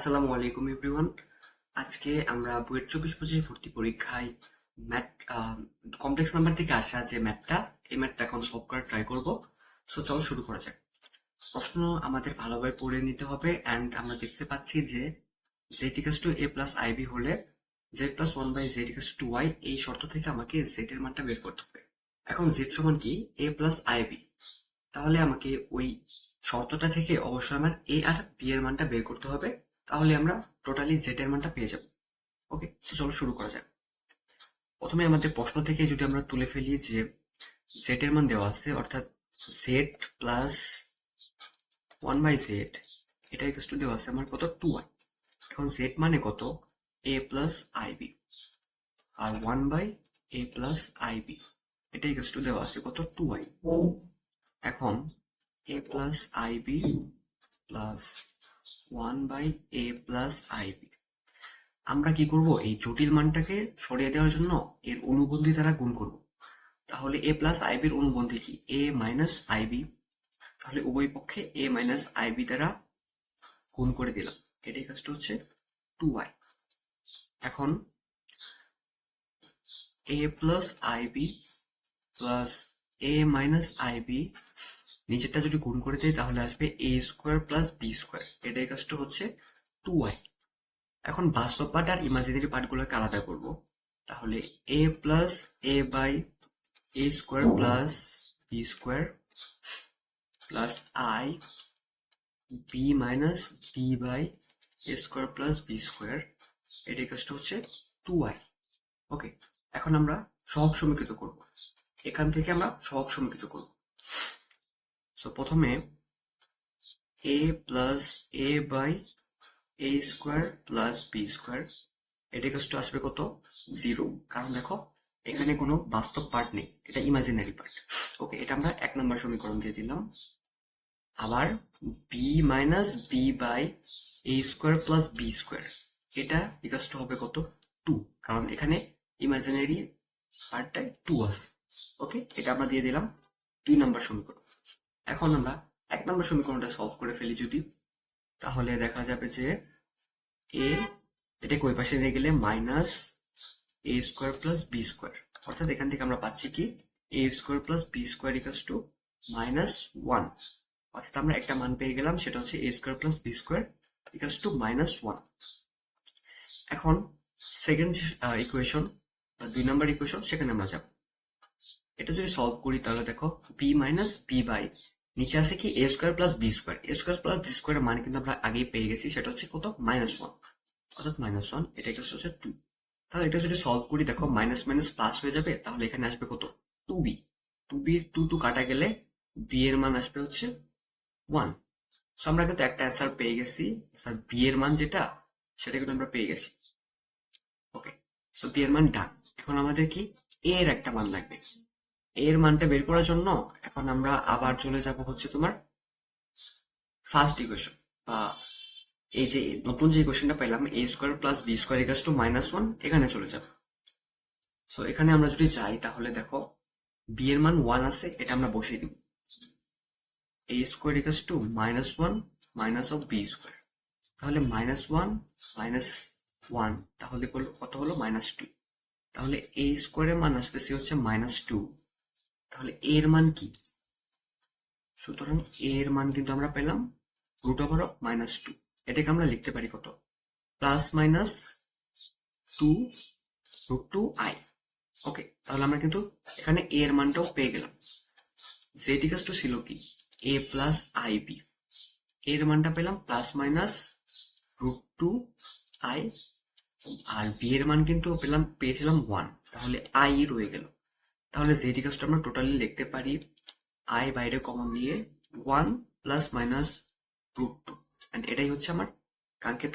আসসালামু আলাইকুম এভরিওয়ান। আজকে আমরা বুয়েট 24-25 ভর্তি পরীক্ষায় ম্যাথ কমপ্লেক্স নাম্বার থেকে আসা যে ম্যাথটা, এই ম্যাথটা এখন সলভ করার ট্রাই করব। সো চলো শুরু করা যাক। প্রশ্ন আমাদের ভালোভাবে পড়ে নিতে হবে অ্যান্ড আমরা দেখতে পাচ্ছি যে z equals to a plus ib হলে z plus 1/z equals to y, এই শর্ত থেকে আমাকে z এর মানটা বের করতে হবে। এখন z সমান কি a প্লাস ib, তাহলে আমাকে ওই শর্তটা থেকে অবশ্যই আমার এ আর বি এর মানটা বের করতে হবে। তাহলে আমরা টোটালি জেড এর মানটা পেয়ে যাব। ওকে, তো চলো শুরু করা যাক। প্রথমে আমাদের প্রশ্ন থেকে যদি আমরা তুলে ফেলি যে জেড এর মান দেওয়া আছে, অর্থাৎ জেড প্লাস 1/z, এটা ইকুয়ালস টু দেওয়া আছে আমার কত 2y। এখন জেড মানে কত a প্লাস আইবি, আর 1/a প্লাস আইবি, এটা ইকুয়ালস টু দেওয়া আছে কত 2y। এখন a plus I B plus 1/a plus I B, আমরা কি করব, এই জটিল মানটাকে সরিয়ে দেওয়ার জন্য এর অনুবন্ধী দ্বারা গুণ করব। তাহলে a প্লাস আইবির অনুবন্ধী কি a মাইনাস আইবি, তাহলে উভয় পক্ষে a মাইনাস আইবি দ্বারা গুণ করে দিলাম, এটাই কাজটা হচ্ছে 2y। এখন a plus I B plus a minus I B, নিচেরটা যদি গুণ করে দেয় তাহলে আসবে a square plus B square, এটাই কাজটা হচ্ছে 2y। এখন বাস্তব পার্ট আর ইমাজিনারি পার্টগুলোকে আলাদা করব। তাহলে a plus a by a square plus B square plus I B minus B by a square plus B square, এটার কাজটা হচ্ছে 2y। ওকে, এখন আমরা সহগ সমীকৃত করব। এখান থেকে আমরা সহগ সমীকৃত করব। সো প্রথমে a plus a by a square plus B square, এটা কাজটা আসবে কত 0, কারণ দেখো এখানে কোনো বাস্তব পার্ট নেই, এটা ইমাজিনারি পার্ট। ওকে, এটা আমরা 1 নম্বর সমীকরণ দিয়ে দিলাম। আবার B minus B by A square plus B square, এটা ইকাস টু হবে কত 2, কারণ এখানে ইমাজিনারি পার্টটায় 2 আছে। ওকে, এটা আমরা দিয়ে দিলাম 2 নম্বর সমীকরণ। এখন আমরা 1 নম্বর সমীকরণটা সলভ করে ফেলি যদি, তাহলে দেখা যাবে যে এ, এটাকে ওই পাশে নিয়ে গেলে minus a square plus B square, অর্থাৎ এখান থেকে আমরা পাচ্ছি কি a square plus B square equals to -1, অর্থাৎ আমরা একটা মান পেয়ে গেলাম, সেটা হচ্ছে a square plus B square equals to -1। এখন সেকেন্ড ইকুয়েশন বা 2 নম্বর ইকুয়েশন, সেখানে আমরা যাব। এটা যদি সলভ করি তাহলে দেখো বি মাইনাস বি বাই, নিচে আছে কি a square plus B square, A square plus B স্কোয়ারের মান কিন্তু আমরা আগেই পেয়ে গেছি, সেটা হচ্ছে কত -1, অর্থাৎ -1, এটা ইকাস হচ্ছে 2। তাহলে এটা যদি সলভ করি দেখো মাইনাস মাইনাস প্লাস হয়ে যাবে, তাহলে এখানে আসবে কত 2b, 2b-র 2 কাটা গেলে b এর মান আসবে হচ্ছে 1। সো আমরা কিন্তু একটা অ্যান্সার পেয়ে গেছি, অর্থাৎ b এর মান যেটা, সেটা কিন্তু আমরা পেয়ে গেছি। ওকে, সো b এর মান ডান। এখন আমাদের কি a এর একটা মান লাগবে। a এর মানটা বের করার জন্য এখন আমরা আবার চলে যাব হচ্ছে তোমার ফার্স্ট ইকুয়েশন, বা এই যে নতুন যে ইকুয়েশনটা পেলাম a square plus B square equals to -1, এখানে চলে যাব। সো এখানে আমরা যদি যাই তাহলে দেখো বি এর মান 1 আছে, এটা আমরা বসিয়ে দিব। A square equals to -1 minus of b square, তাহলে -1 -1, তাহলে কত হলো -2। তাহলে এ স্কোয়ারের মান আসতেছে হচ্ছে -2, তাহলে এ এর মান কি, সুতরাং এ এর মান কিন্তু আমরা পেলাম √2। এটাকে আমরা লিখতে পারি কত +-2√2i। ওকে, তাহলে আমরা কিন্তু এখানে এ এর মানটাও পেয়ে গেলাম। জেড ইকাস টু ছিল কি এ প্লাস আইবি, এর মানটা পেলাম +-√2i, আর বি এর মান কিন্তু পেয়েছিলাম 1, তাহলে আই রয়ে গেল। তাহলে জেড ইকাস টু আমরা টোটালি লিখতে পারি আই বাইরে কমন নিয়ে 1 +-√2, এটাই হচ্ছে আমার কাঙ্ক্ষিত